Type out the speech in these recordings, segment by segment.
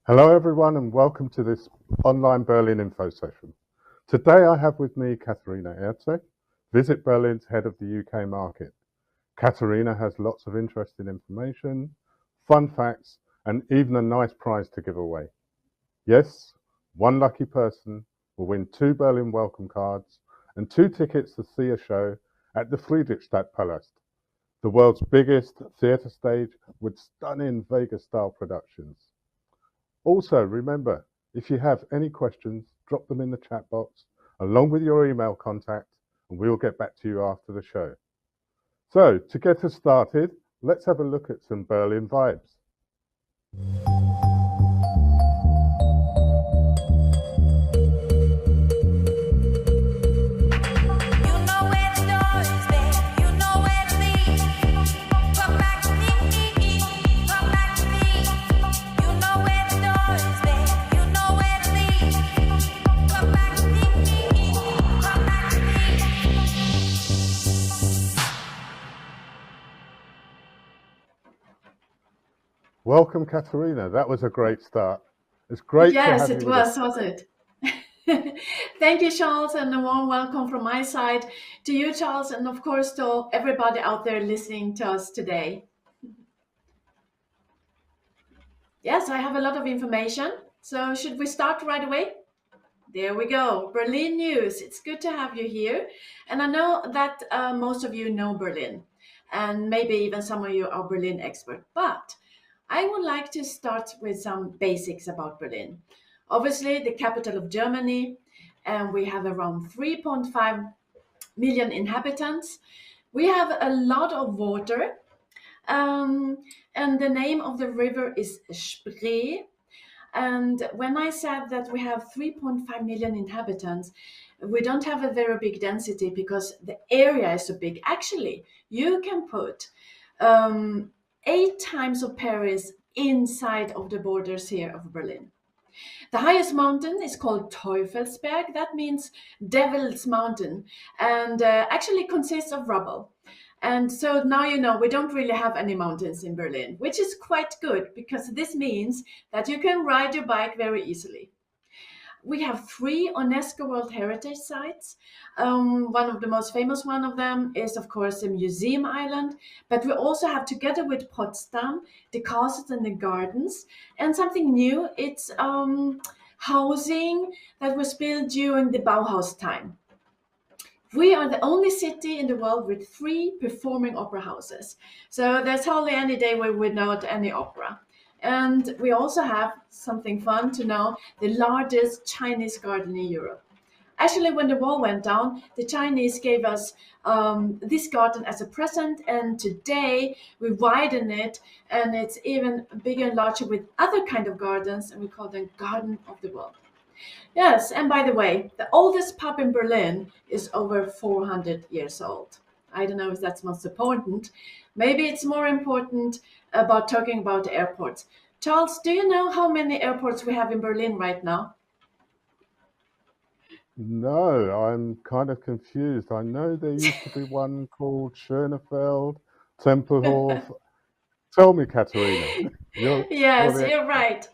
Hello everyone and welcome to this online Berlin info session. Today I have with me Katharina Erzeg, Visit Berlin's head of the UK market. Katharina has lots of interesting information, fun facts and even a nice prize to give away. Yes, one lucky person will win 2 Berlin welcome cards and 2 tickets to see a show at the Friedrichstadt-Palast, the world's biggest theatre stage with stunning Vegas-style productions. Also, remember, if you have any questions, drop them in the chat box along with your email contact and we'll get back to you after the show. So, to get us started, let's have a look at some Berlin vibes. Welcome, Katharina. That was a great start. It's great to have you with us. Yes, it was, wasn't it? Thank you, Charles, and a warm welcome from my side to you, Charles, and of course to everybody out there listening to us today. Yes, I have a lot of information. So should we start right away? There we go. Berlin news. It's good to have you here. And I know that most of you know Berlin, and maybe even some of you are Berlin expert. But I would like to start with some basics about Berlin. Obviously, the capital of Germany, and we have around 3.5 million inhabitants. We have a lot of water, and the name of the river is Spree. And when I said that we have 3.5 million inhabitants, we don't have a very big density because the area is so big. Actually, you can put 8 times of Paris inside of the borders here of Berlin. The highest mountain is called Teufelsberg. That means Devil's Mountain, and actually consists of rubble. And so now you know we don't really have any mountains in Berlin, which is quite good because this means that you can ride your bike very easily. We have 3 UNESCO World Heritage Sites. One of the most famous one of them is, of course, the Museum Island. But we also have, together with Potsdam, the castles and the gardens. And something new, it's housing that was built during the Bauhaus time. We are the only city in the world with 3 performing opera houses. So there's hardly any day where without any opera. And we also have something fun to know, the largest Chinese garden in Europe. Actually, when the wall went down, the Chinese gave us this garden as a present, and today we widen it, and it's even bigger and larger with other kind of gardens, and we call them Garden of the World. Yes, and by the way, the oldest pub in Berlin is over 400 years old. I don't know if that's most important. Maybe it's more important about talking about the airports. Charles, do you know how many airports we have in Berlin right now? No, I'm kind of confused. I know there used to be one called Schönefeld, Tempelhof. Tell me, Katharina. Yes, you're right.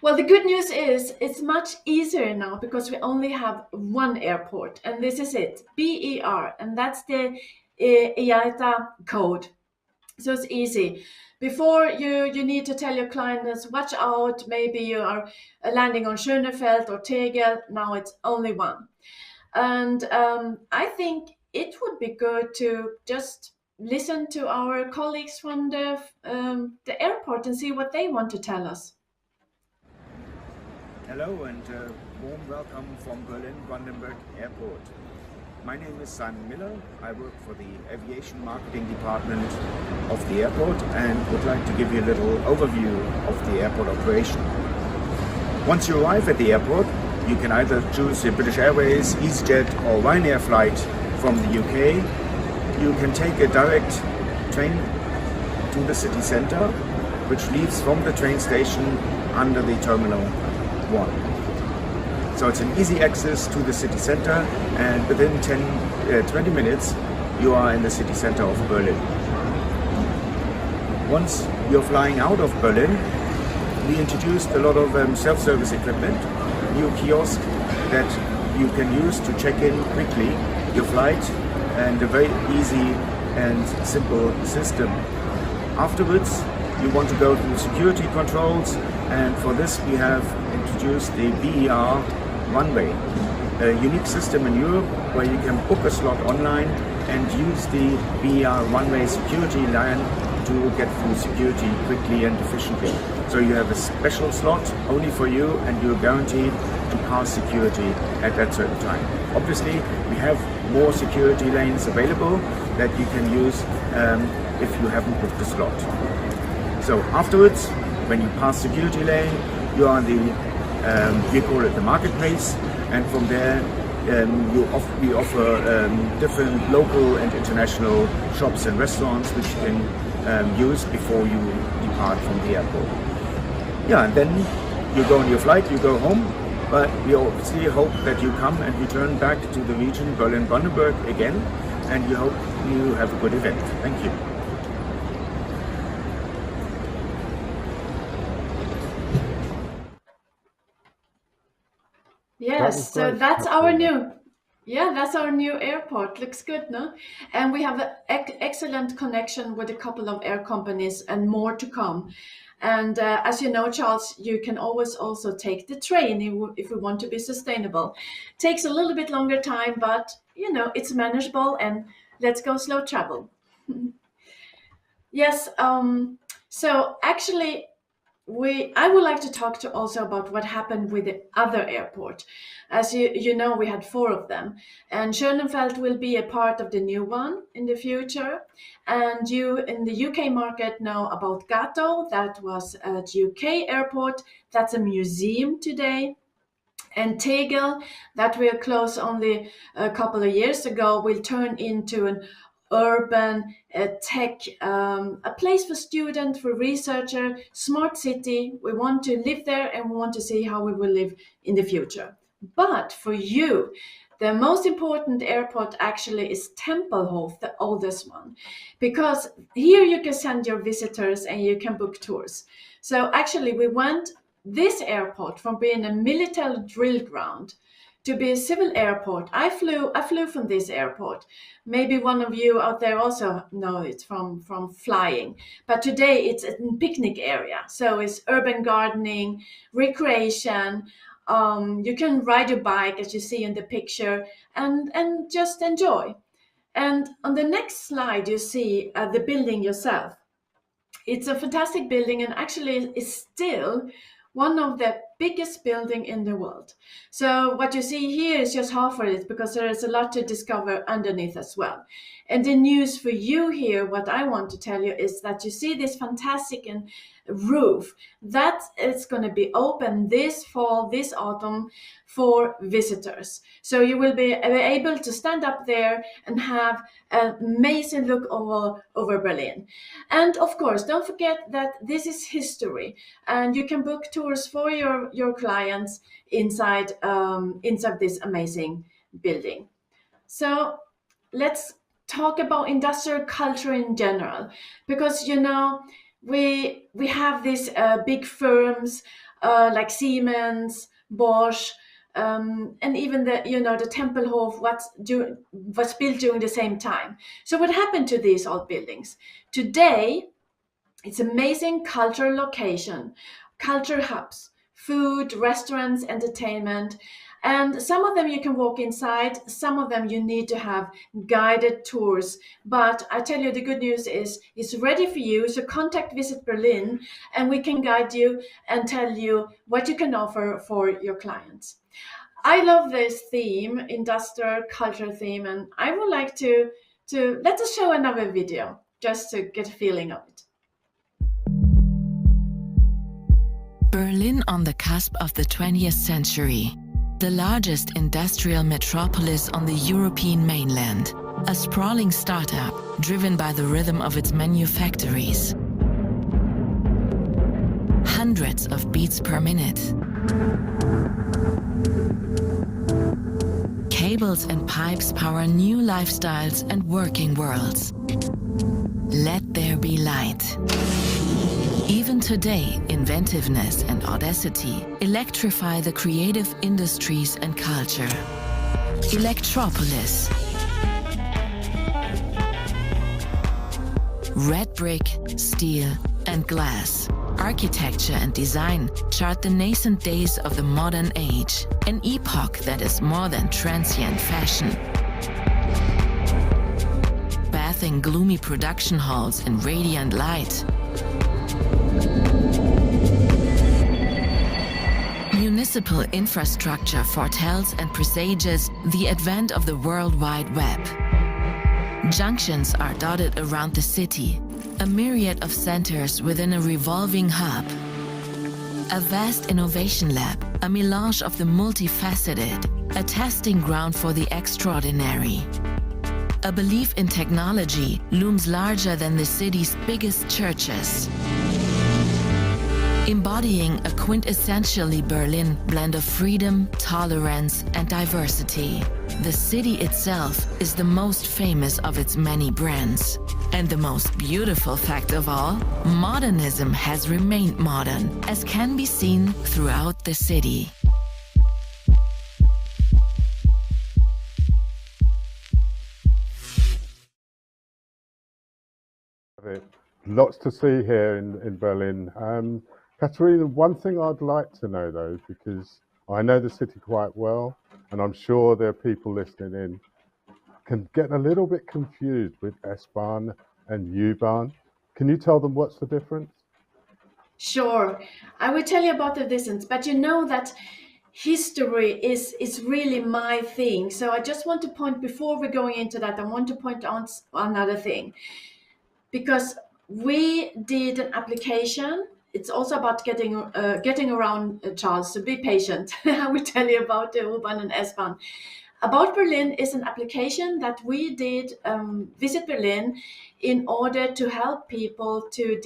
Well, the good news is it's much easier now because we only have one airport, and this is it, BER, and that's the IATA code. So it's easy. Before you need to tell your clients, watch out, maybe you are landing on Schönefeld or Tegel. Now it's only one. And I think it would be good to just listen to our colleagues from the airport and see what they want to tell us. Hello and warm welcome from Berlin-Brandenburg Airport. My name is Simon Miller. I work for the aviation marketing department of the airport and would like to give you a little overview of the airport operation. Once you arrive at the airport, you can either choose the British Airways, EasyJet or Ryanair flight from the UK. You can take a direct train to the city centre, which leaves from the train station under the Terminal 1. So it's an easy access to the city center, and within 20 minutes you are in the city center of Berlin. Once you're flying out of Berlin, we introduced a lot of self-service equipment, new kiosk that you can use to check in quickly your flight, and a very easy and simple system. Afterwards, you want to go through security controls, and for this we have introduced the BER runway, a unique system in Europe where you can book a slot online and use the BER runway security line to get through security quickly and efficiently. So you have a special slot only for you, and you're guaranteed to pass security at that certain time. Obviously, we have more security lanes available that you can use if you haven't booked the slot. So afterwards, when you pass security lane, you are on the, we call it the marketplace, and from there we offer different local and international shops and restaurants which you can use before you depart from the airport. Yeah, and then you go on your flight, you go home, but we obviously hope that you come and return back to the region Berlin-Brandenburg again, and we hope you have a good event. Thank you. Yes, so great, that's our Katarina. that's our new airport. Looks good, no? And we have an excellent connection with a couple of air companies and more to come. And as you know, Charles, you can always also take the train if we want to be sustainable. Takes a little bit longer time, but you know, it's manageable, and let's go slow travel. Yes, so actually, I would like to talk to also about what happened with the other airport. As you know, we had 4 of them, and Schönefeld will be a part of the new one in the future. And you in the UK market know about GNTO, that was a UK airport, that's a museum today. And Tegel, that will close only a couple of years ago, will turn into an urban tech, a place for students, for researcher, smart city. We want to live there, and we want to see how we will live in the future. But for you, the most important airport actually is Tempelhof, the oldest one, because here you can send your visitors and you can book tours. So actually we went this airport from being a military drill ground to be a civil airport. I flew from this airport. Maybe one of you out there also know it from flying. But today it's a picnic area. So it's urban gardening, recreation. You can ride your bike, as you see in the picture, and just enjoy. And on the next slide, you see the building yourself. It's a fantastic building, and actually is still one of the biggest building in the world. So what you see here is just half of it, because there is a lot to discover underneath as well. And the news for you here, what I want to tell you is that you see this fantastic roof that is going to be open this fall, this autumn, for visitors. So you will be able to stand up there and have an amazing look over Berlin. And of course, don't forget that this is history, and you can book tours for your clients inside this amazing building. So let's talk about industrial culture in general, because you know we have these big firms like Siemens, Bosch, and even the Tempelhof was built during the same time. So what happened to these old buildings? Today, it's amazing cultural location, culture hubs, food, restaurants, entertainment. And some of them you can walk inside, some of them you need to have guided tours. But I tell you, the good news is it's ready for you. So contact Visit Berlin, and we can guide you and tell you what you can offer for your clients. I love this theme, industrial culture theme, and I would like to let us show another video just to get a feeling of it. Berlin on the cusp of the 20th century. The largest industrial metropolis on the European mainland. A sprawling startup driven by the rhythm of its manufactories. Hundreds of beats per minute. Cables and pipes power new lifestyles and working worlds. Let there be light. Even today, inventiveness and audacity electrify the creative industries and culture. Electropolis. Red brick, steel, and glass. Architecture and design chart the nascent days of the modern age, an epoch that is more than transient fashion. Bathing gloomy production halls in radiant light. Municipal infrastructure foretells and presages the advent of the World Wide Web. Junctions are dotted around the city, a myriad of centers within a revolving hub. A vast innovation lab, a melange of the multifaceted, a testing ground for the extraordinary. A belief in technology looms larger than the city's biggest churches. Embodying a quintessentially Berlin blend of freedom, tolerance, and diversity. The city itself is the most famous of its many brands. And the most beautiful fact of all, modernism has remained modern, as can be seen throughout the city. Lots to see here in Berlin. Katharina, one thing I'd like to know though, because I know the city quite well, and I'm sure there are people listening in, can get a little bit confused with S-Bahn and U-Bahn. Can you tell them what's the difference? Sure, I will tell you about the difference, but you know that history is really my thing. So I just want to point, before we're going into that, I want to point out another thing. Because we did an application. It's also about getting around, Charles, so be patient. I will tell you about the U-Bahn and S-Bahn. About Berlin is an application that we did Visit Berlin in order to help people to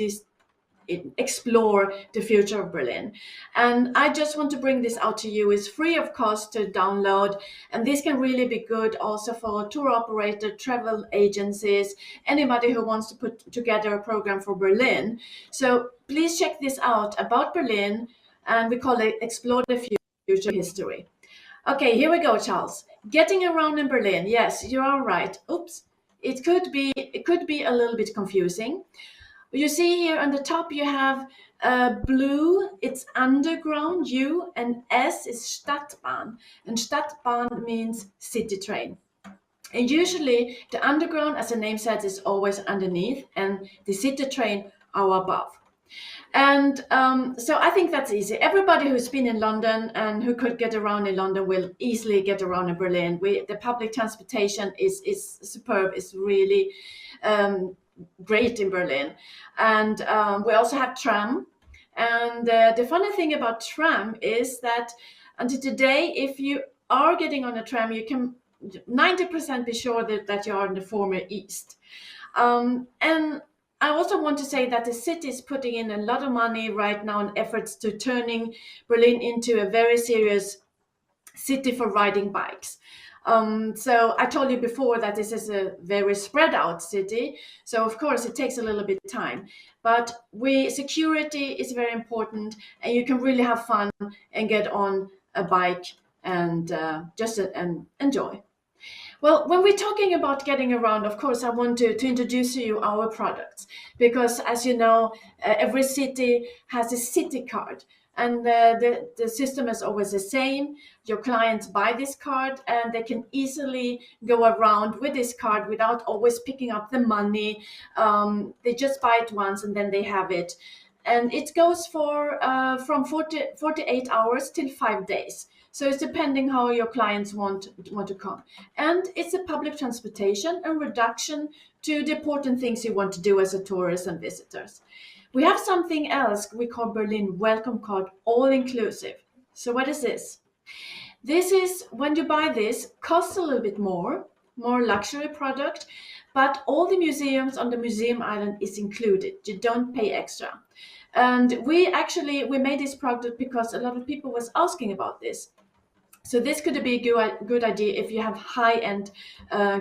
explore the future of Berlin. And I just want to bring this out to you. It's free of cost to download, and this can really be good also for tour operator, travel agencies, anybody who wants to put together a program for Berlin. So please check this out about Berlin, and we call it Explore the Future History. Okay, here we go, Charles. Getting around in Berlin. Yes, you are right. Oops. It could be a little bit confusing. You see here on the top you have blue, it's underground, U, and S is Stadtbahn. And Stadtbahn means city train. And usually the underground, as the name says, is always underneath, and the city train are above. And so I think that's easy. Everybody who's been in London and who could get around in London will easily get around in Berlin. The public transportation is superb. It's really great in Berlin. And we also have tram. And the funny thing about tram is that until today, if you are getting on a tram, you can 90% be sure that you are in the former East. And I also want to say that the city is putting in a lot of money right now in efforts to turning Berlin into a very serious city for riding bikes. So I told you before that this is a very spread out city. So of course it takes a little bit of time, but security is very important, and you can really have fun and get on a bike and just enjoy. Well, when we're talking about getting around, of course, I want to introduce to you our products, because as you know, every city has a city card, and the system is always the same. Your clients buy this card and they can easily go around with this card without always picking up the money. They just buy it once and then they have it. And it goes for from 48 hours till 5 days. So it's depending how your clients want to come. And it's a public transportation and reduction to the important things you want to do as a tourist and visitors. We have something else we call Berlin Welcome Card, all inclusive. So what is this? This is, when you buy this, costs a little bit more luxury product, but all the museums on the museum island is included. You don't pay extra. And we made this product because a lot of people was asking about this. So this could be a good idea if you have high-end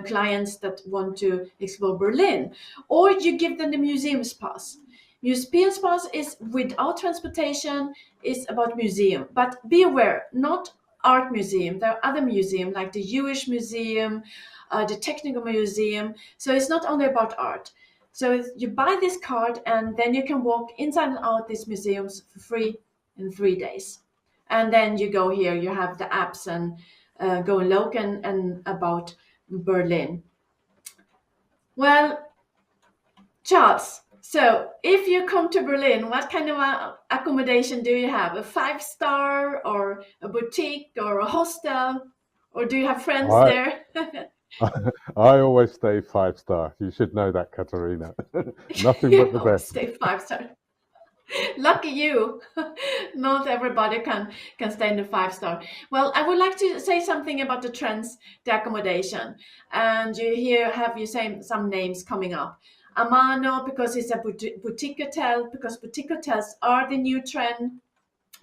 clients that want to explore Berlin, or you give them the museum's pass. Museumspass is without transportation, is about museum. But be aware, not art museum. There are other museums like the Jewish Museum, the Technical Museum. So it's not only about art. So you buy this card and then you can walk inside and out these museums for free in 3 days. And then you go here, you have the apps and go local and about Berlin. Well, Charles, so if you come to Berlin, what kind of accommodation do you have? A 5-star or a boutique or a hostel? Or do you have friends I, there? I always stay 5-star. You should know that, Katarina. Nothing but the best. Stay 5-star. Lucky you. Not everybody can stay in the 5-star. Well, I would like to say something about the trends, the accommodation. And you say some names coming up. Amano, because it's a boutique hotel, because boutique hotels are the new trend,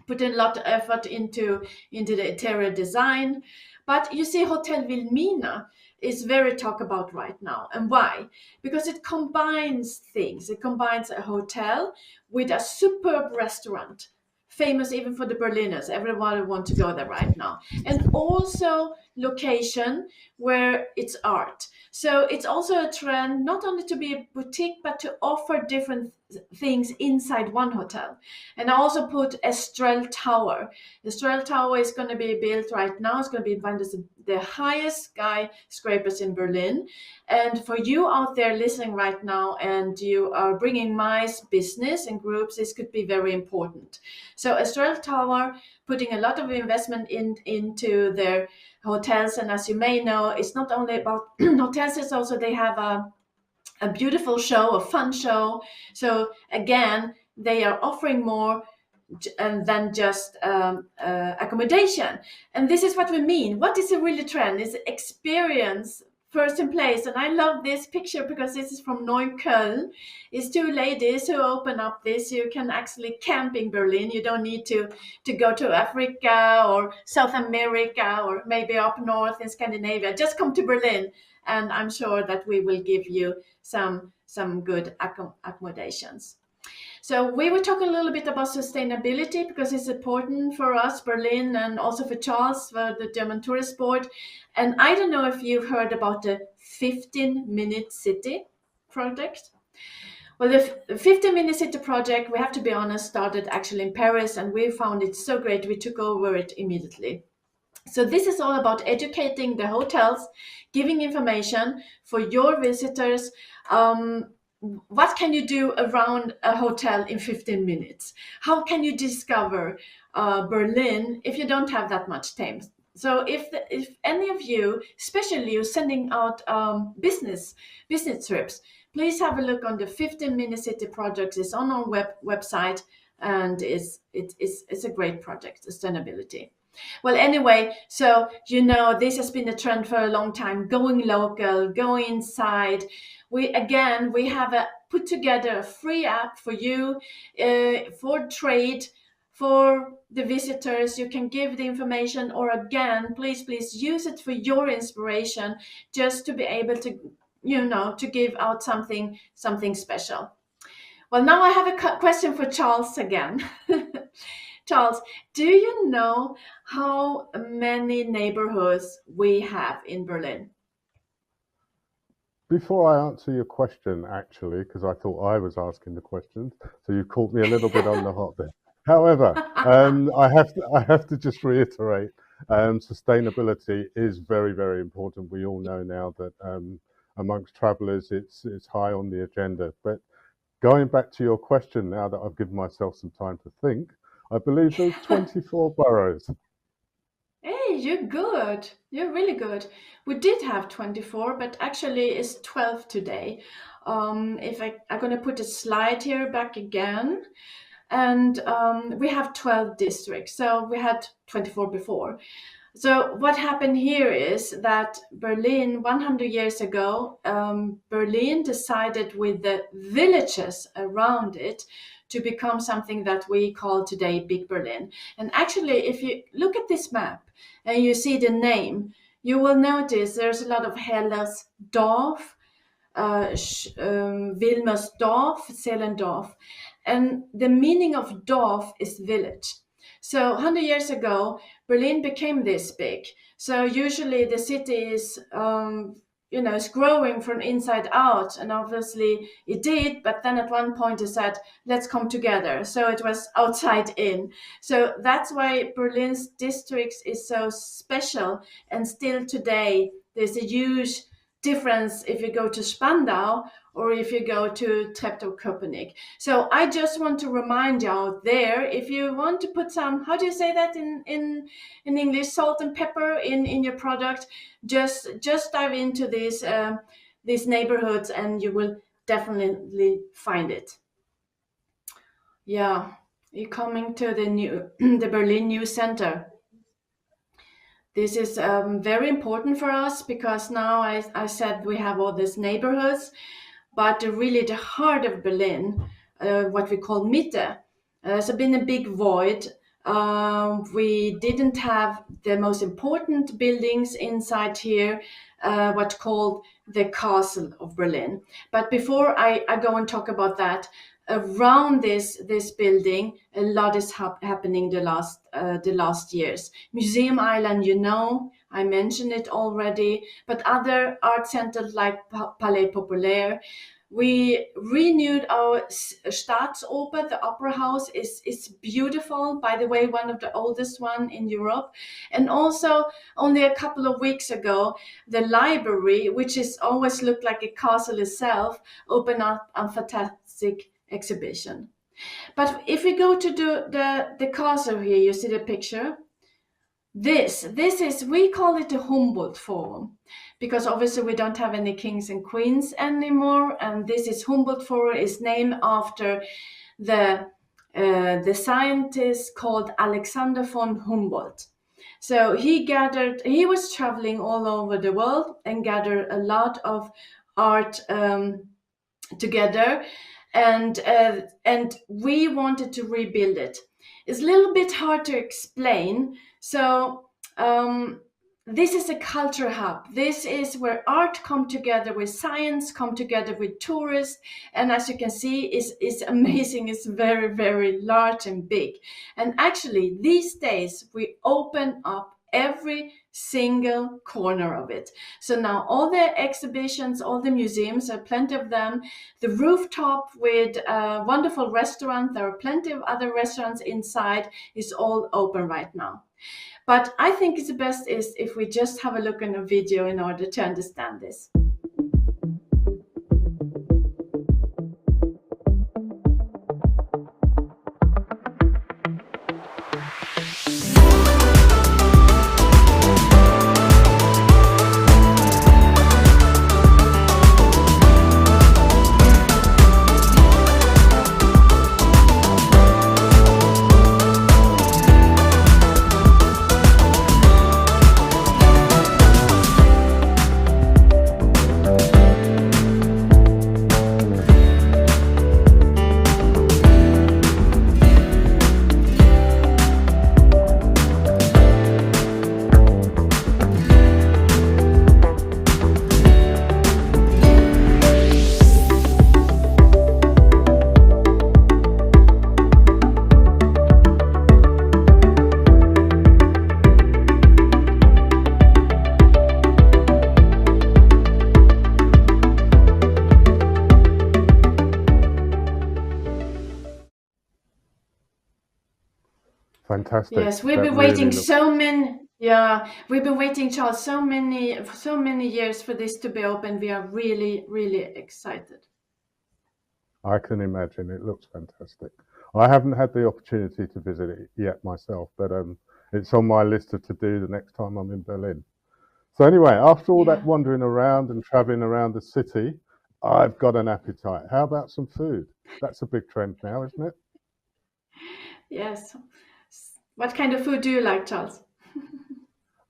put in a lot of effort into the interior design. But you see, Hotel Wilmina is very talked about right now. And why? Because it combines things. It combines a hotel with a superb restaurant, famous even for the Berliners. Everyone wants to go there right now. And also location where it's art. So it's also a trend not only to be a boutique, but to offer different things inside one hotel. And I also put Estrel Tower. Estrel Tower is going to be built right now. It's going to be one of the highest skyscrapers in Berlin. And for you out there listening right now, and you are bringing MICE business and groups, this could be very important. So Estrel Tower, putting a lot of investment into their hotels. And as you may know, it's not only about hotels, it's also they have a beautiful show, a fun show. So again, they are offering more than just accommodation. And this is what we mean. What is a really trend? Is experience first in place. And I love this picture because this is from Neukölln. It's 2 ladies who open up this. You can actually camp in Berlin. You don't need to go to Africa or South America or maybe up north in Scandinavia. Just come to Berlin, and I'm sure that we will give you some good accommodations. So we will talk a little bit about sustainability because it's important for us, Berlin, and also for Charles, for the German Tourist Board. And I don't know if you've heard about the 15-minute city project. Well, the 15-minute city project, we have to be honest, started actually in Paris, and we found it so great. We took over it immediately. So this is all about educating the hotels, giving information for your visitors. What can you do around a hotel in 15 minutes? How can you discover Berlin if you don't have that much time? So if any of you, especially you sending out business trips, please have a look on the 15-minute city project. It's on our website, and it's a great project, sustainability. Well, anyway, so this has been a trend for a long time, going local, going inside. We have put together a free app for you, for trade, for the visitors. You can give the information, or again, please use it for your inspiration, just to be able to, to give out something special. Well, now I have a question for Charles again. Charles, do you know how many neighborhoods we have in Berlin? Before I answer your question, actually, because I thought I was asking the questions, so you caught me a little bit on the hop there. However, I have to just reiterate, sustainability is very, very important. We all know now that amongst travellers, it's high on the agenda. But going back to your question, now that I've given myself some time to think, I believe there's 24 boroughs. Hey, you're good. You're really good. We did have 24, but actually it's 12 today. If I'm going to put a slide here back again. And we have 12 districts. So we had 24 before. So what happened here is that Berlin, 100 years ago, Berlin decided with the villages around it to become something that we call today Big Berlin. And actually, if you look at this map and you see the name, you will notice there's a lot of Hellersdorf, Wilmersdorf, Zehlendorf. And the meaning of Dorf is village. So 100 years ago, Berlin became this big. So usually the city is, it's growing from inside out, and obviously it did. But then at one point it said, "Let's come together." So it was outside in. So that's why Berlin's districts is so special, and still today there's a huge difference if you go to Spandau or if you go to Treptow-Köpenick. So I just want to remind you out there, if you want to put some, how do you say that in English, salt and pepper in your product, just dive into these neighborhoods and you will definitely find it. Yeah, you're coming to the Berlin News Center. This is very important for us because now I said we have all these neighborhoods, but really the heart of Berlin, what we call Mitte, has been a big void. We didn't have the most important buildings inside here, what's called the Castle of Berlin. But before I go and talk about that, around this building, a lot is happening the last years. Museum Island, I mentioned it already, but other art centers like Palais Populaire. We renewed our Staatsoper, the opera house is beautiful. By the way, one of the oldest one in Europe. And also, only a couple of weeks ago, the library, which is always looked like a castle itself, opened up a fantastic exhibition. But if we go to the castle here, you see the picture. This is, we call it the Humboldt Forum, because obviously we don't have any kings and queens anymore, and this is Humboldt Forum, is named after the scientist called Alexander von Humboldt. So he was traveling all over the world and gathered a lot of art together, and we wanted to rebuild it. It's a little bit hard to explain. So this is a culture hub. This is where art come together with science, come together with tourists, and as you can see, is amazing. It's very, very large and big. And actually, these days we open up every single corner of it. So now all the exhibitions, all the museums, there are plenty of them. The rooftop with a wonderful restaurant, there are plenty of other restaurants inside, is all open right now. But I think it's the best is if we just have a look in a video in order to understand this. Fantastic. Yes, we've been waiting we've been waiting, Charles, so many years for this to be open. We are really, really excited. I can imagine. It looks fantastic. I haven't had the opportunity to visit it yet myself, but it's on my list of to do the next time I'm in Berlin. So anyway, after all that wandering around and traveling around the city, I've got an appetite. How about some food? That's a big trend now, isn't it? Yes. What kind of food do you like, Charles?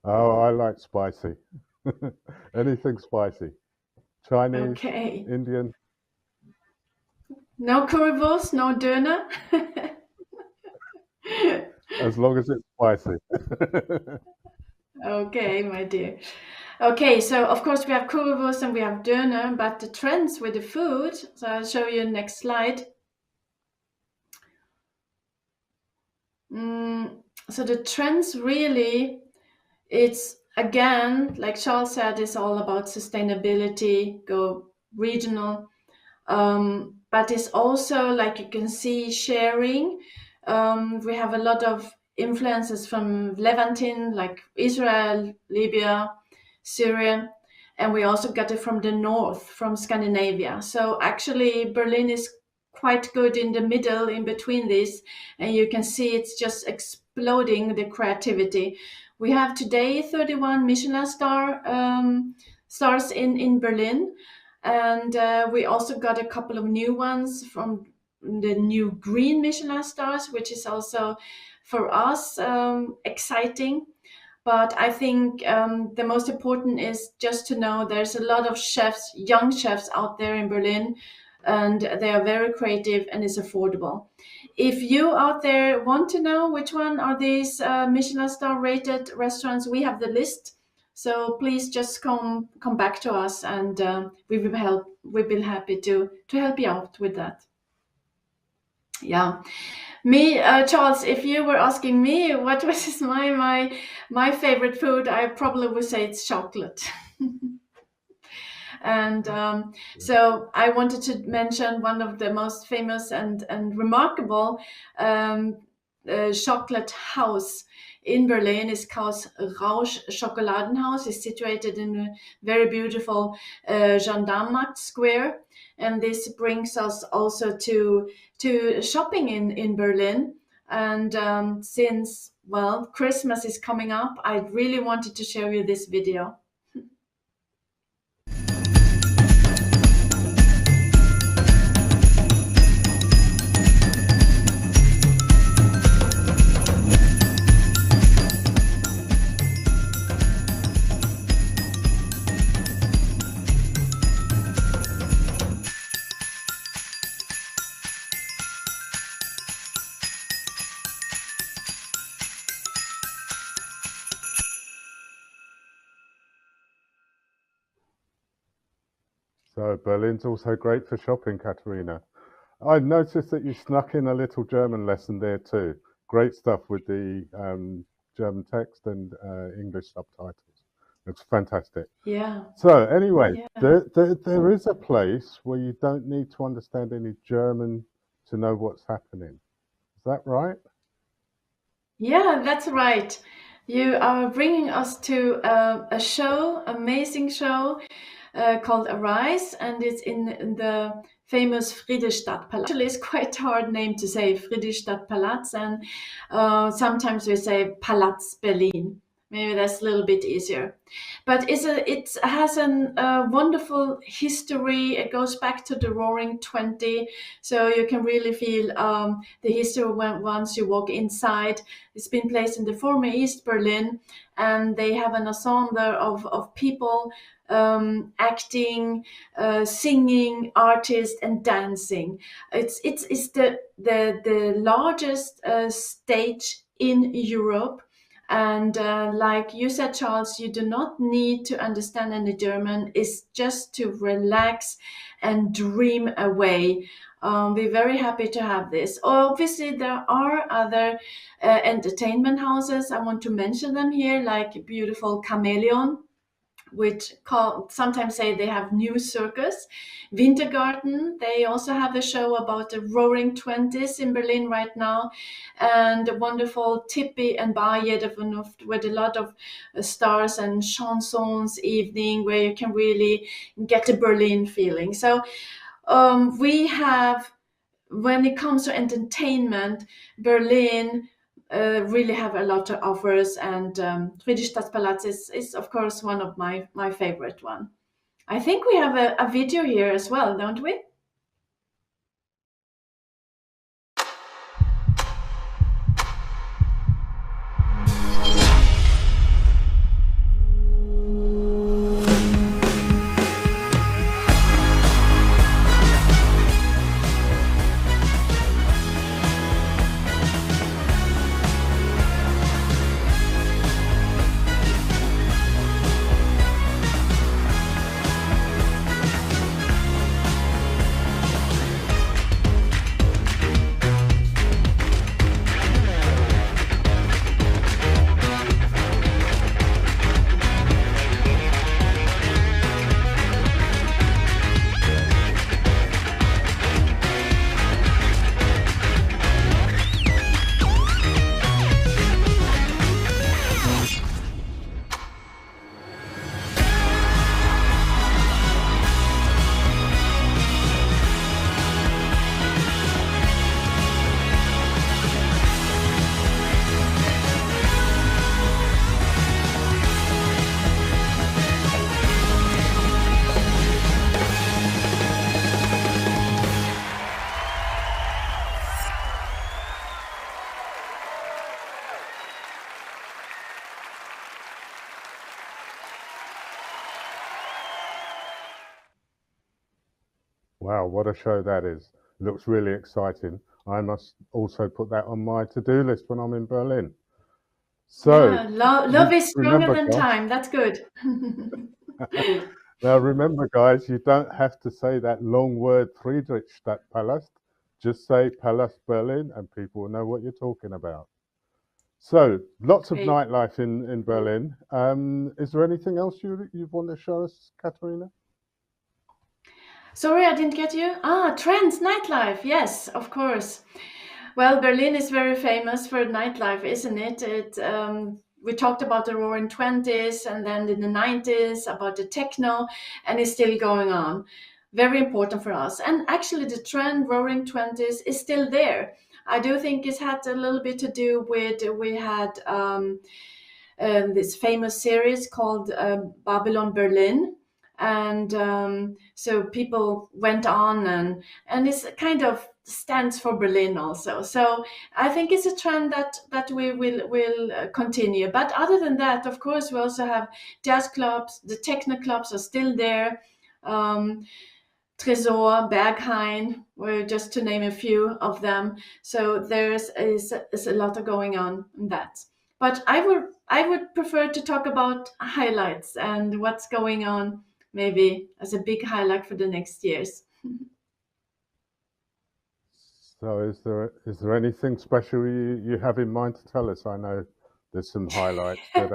Oh, I like spicy. Anything spicy. Chinese, Okay. Indian. No currywurst, no döner. As long as it's spicy. Okay, my dear. Okay, so of course we have currywurst and we have döner, but the trends with the food, so I'll show you next slide. So the trends really, it's again, like Charles said, it's all about sustainability, go regional. But it's also, like you can see, sharing. We have a lot of influences from Levantine, like Israel, Libya, Syria, and we also got it from the north, from Scandinavia. So actually, Berlin is quite good in the middle, in between this, and you can see it's just exploding the creativity. We have today 31 Michelin stars in Berlin, and we also got a couple of new ones from the new green Michelin stars, which is also for us exciting. But I think the most important is just to know there's a lot of chefs, young chefs out there in Berlin, and they are very creative and it's affordable. If you out there want to know which one are these Michelin star rated restaurants, we have the list. So please just come back to us, and we will help. We'll be happy to help you out with that. Yeah. Me, Charles, if you were asking me what was my favorite food, I probably would say it's chocolate. And so I wanted to mention one of the most famous and remarkable chocolate house in Berlin is called Rausch Schokoladenhaus. It's situated in a very beautiful Gendarmenmarkt Square, and this brings us also to shopping in Berlin. And since, well, Christmas is coming up, I really wanted to show you this video. So Berlin's also great for shopping, Katerina. I noticed that you snuck in a little German lesson there too. Great stuff with the German text and English subtitles. It's fantastic. Yeah. So anyway, Yeah. there is a place where you don't need to understand any German to know what's happening. Is that right? Yeah, that's right. You are bringing us to a show, amazing show called Arise, and it's in the famous Friedrichstadt-Palast. Actually, it's quite hard name to say, Friedrichstadt-Palast, and sometimes we say Palaz Berlin. Maybe that's a little bit easier. But it has a wonderful history. It goes back to the Roaring 20, so you can really feel the history once you walk inside. It's been placed in the former East Berlin, and they have an ensemble of people acting, singing, artists, and dancing. It's the largest stage in Europe. And like you said, Charles, you do not need to understand any German. It's just to relax and dream away. We're very happy to have this. Obviously, there are other entertainment houses. I want to mention them here, like beautiful Chameleon, which sometimes say they have new circus. Wintergarten, they also have a show about the Roaring Twenties in Berlin right now, and a wonderful Tippi and Bar Jeder Vernunft with a lot of stars and chansons evening where you can really get a Berlin feeling. So we have, when it comes to entertainment, Berlin really have a lot of offers, and Friedrichstadt-Palast is of course one of my favorite one. I think we have a video here as well, don't we? Wow, what a show that is. Looks really exciting. I must also put that on my to-do list when I'm in Berlin. So, Yeah, love is stronger remember, than guys, time. That's good. now remember, guys, you don't have to say that long word Friedrichstadt-Palast. Just say Palast Berlin and people will know what you're talking about. So, lots of Great. nightlife in Berlin. Is there anything else you want to show us, Katharina? Sorry, I didn't get you. Trends, nightlife. Yes, of course. Well, Berlin is very famous for nightlife, isn't it? We talked about the Roaring Twenties, and then in the 90s about the techno, and it's still going on. Very important for us. And actually, the trend Roaring Twenties is still there. I do think it's had a little bit to do with we had this famous series called Babylon Berlin. And so people went on, and it's kind of stands for Berlin also. So I think it's a trend that we will continue. But other than that, of course, we also have jazz clubs. The techno clubs are still there. Tresor, Berghain, just to name a few of them. So is a lot going on in that. But I would prefer to talk about highlights and what's going on, maybe as a big highlight for the next years. So is there anything special you have in mind to tell us? I know there's some highlights, but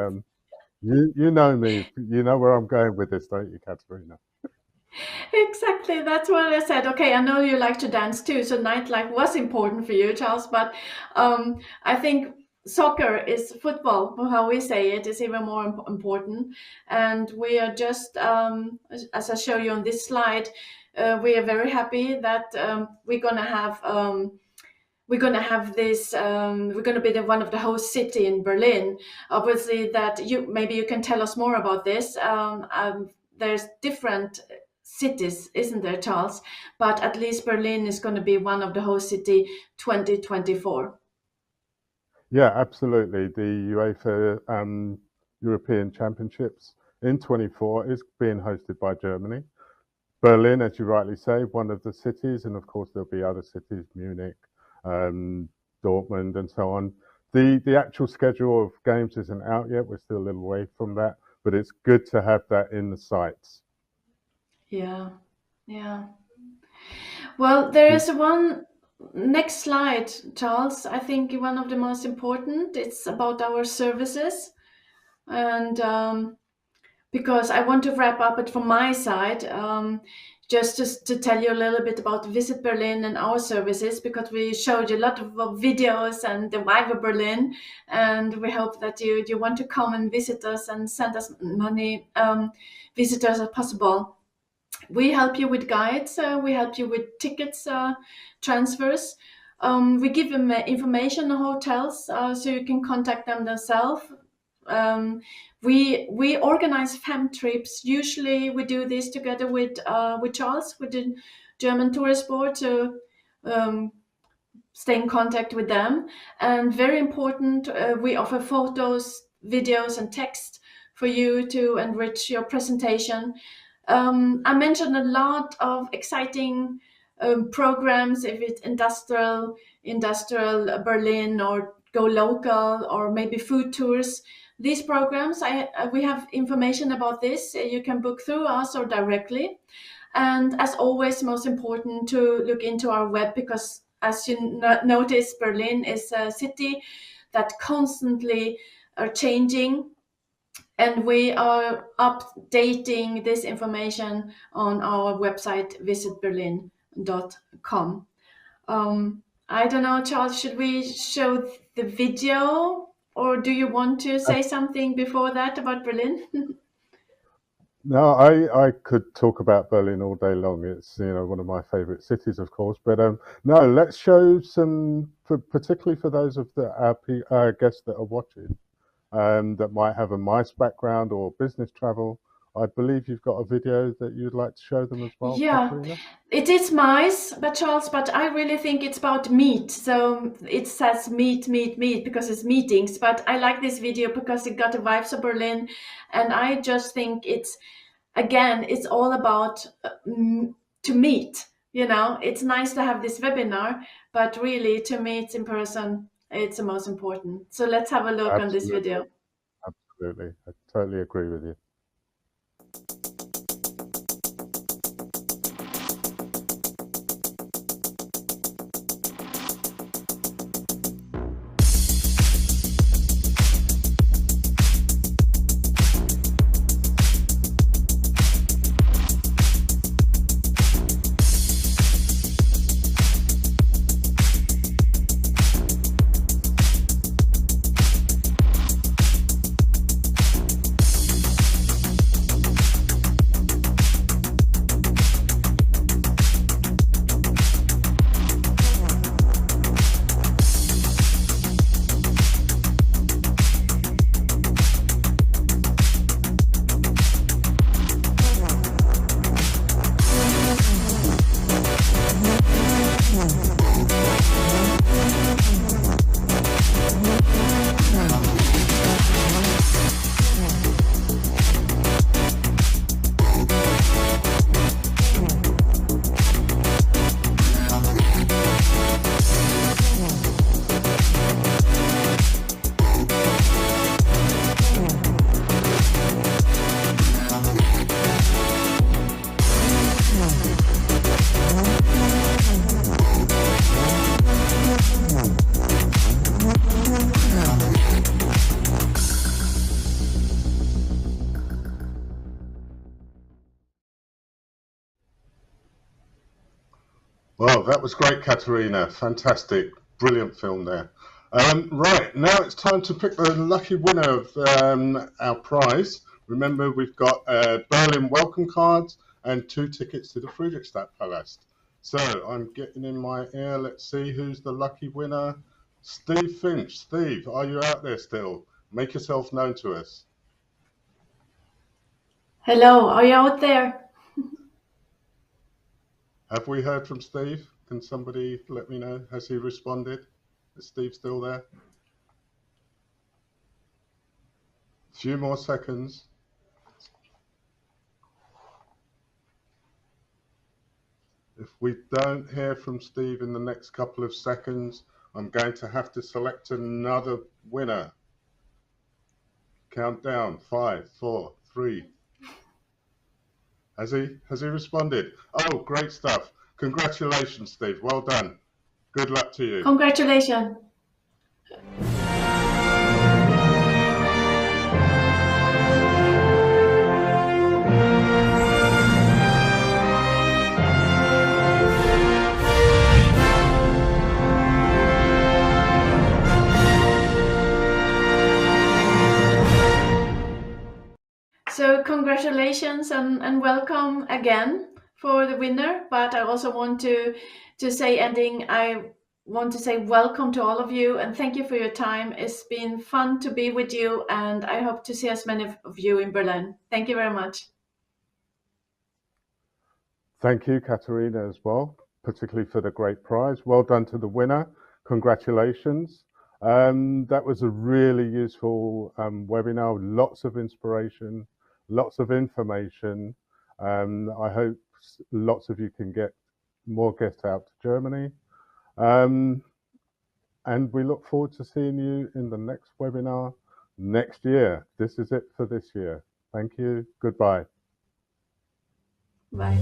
you know me, you know where I'm going with this, don't you, Katharina? Exactly, that's what I said. Okay, I know you like to dance too, so nightlife was important for you, Charles. But I think soccer is football, how we say it, is even more important. And we are just, as I show you on this slide, we are very happy that we're gonna have this. We're gonna be one of the host city in Berlin. Obviously, that maybe you can tell us more about this. There's different cities, isn't there, Charles? But at least Berlin is going to be one of the host city 2024. Yeah, absolutely. The UEFA European Championships in 24 is being hosted by Germany. Berlin, as you rightly say, one of the cities, and of course there'll be other cities, Munich, Dortmund, and so on. The actual schedule of games isn't out yet. We're still a little way from that, but it's good to have that in the sites. Yeah, yeah. Well, there is one next slide, Charles. I think one of the most important. It's about our services, and because I want to wrap up it from my side, just to tell you a little bit about Visit Berlin and our services, because we showed you a lot of videos and the vibe of Berlin, and we hope that you want to come and visit us and send us many visitors as possible. We help you with guides, we help you with tickets, transfers. We give them information on hotels, so you can contact them themselves. We organize fam trips. Usually, we do this together with Charles, with the German Tourist Board, to stay in contact with them. And very important, we offer photos, videos, and text for you to enrich your presentation. I mentioned a lot of exciting programs, if it's industrial Berlin, or go local, or maybe food tours. These programs, we have information about this. You can book through us or directly. And as always, most important to look into our web, because as you notice, Berlin is a city that constantly are changing, and we are updating this information on our website, visitberlin.com. I don't know, Charles, should we show the video, or do you want to say something before that about Berlin? No, I could talk about Berlin all day long. It's one of my favorite cities, of course. But no, let's show some, particularly for those of our guests that are watching, that might have a mice background or business travel. I believe you've got a video that you'd like to show them as well, Yeah, Katharina? it is mice, but Charles, but I really think it's about meat. So it says meat, meat, meat, because it's meetings. But I like this video because it got the vibes of Berlin. And I just think it's all about to meet. you know, it's nice to have this webinar, but really to meet in person, it's the most important. So let's have a look on this Absolutely. video. Absolutely. I totally agree with you. Well, that was great, Katerina. Fantastic. Brilliant film there. Right, now it's time to pick the lucky winner of our prize. Remember, we've got Berlin welcome cards and 2 tickets to the Friedrichstadt-Palast. So I'm getting in my ear. Let's see who's the lucky winner. Steve Finch. Steve, are you out there still? Make yourself known to us. Hello, are you out there? Have we heard from Steve? Can somebody let me know? Has he responded? Is Steve still there? Few more seconds. If we don't hear from Steve in the next couple of seconds, I'm going to have to select another winner. Countdown, 5, 4, 3. Has he responded? Oh, great stuff. Congratulations, Steve. Well done. Good luck to you. Congratulations. So congratulations and welcome again for the winner. But I also want to say, ending, I want to say welcome to all of you and thank you for your time. It's been fun to be with you, and I hope to see as many of you in Berlin. Thank you very much. Thank you, Katerina, as well, particularly for the great prize. Well done to the winner. Congratulations. That was a really useful webinar, lots of inspiration, lots of information. I hope lots of you can get more guests out to Germany. And we look forward to seeing you in the next webinar next year. This is it for this year. Thank you. Goodbye. Bye.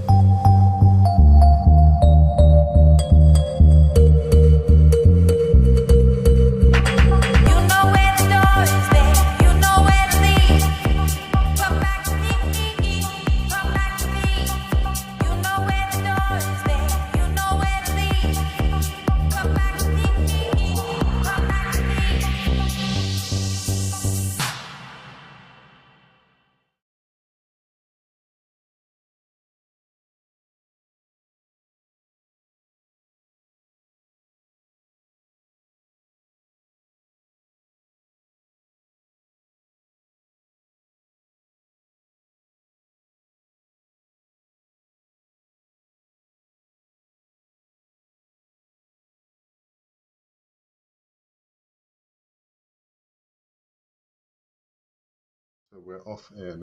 So we're off air.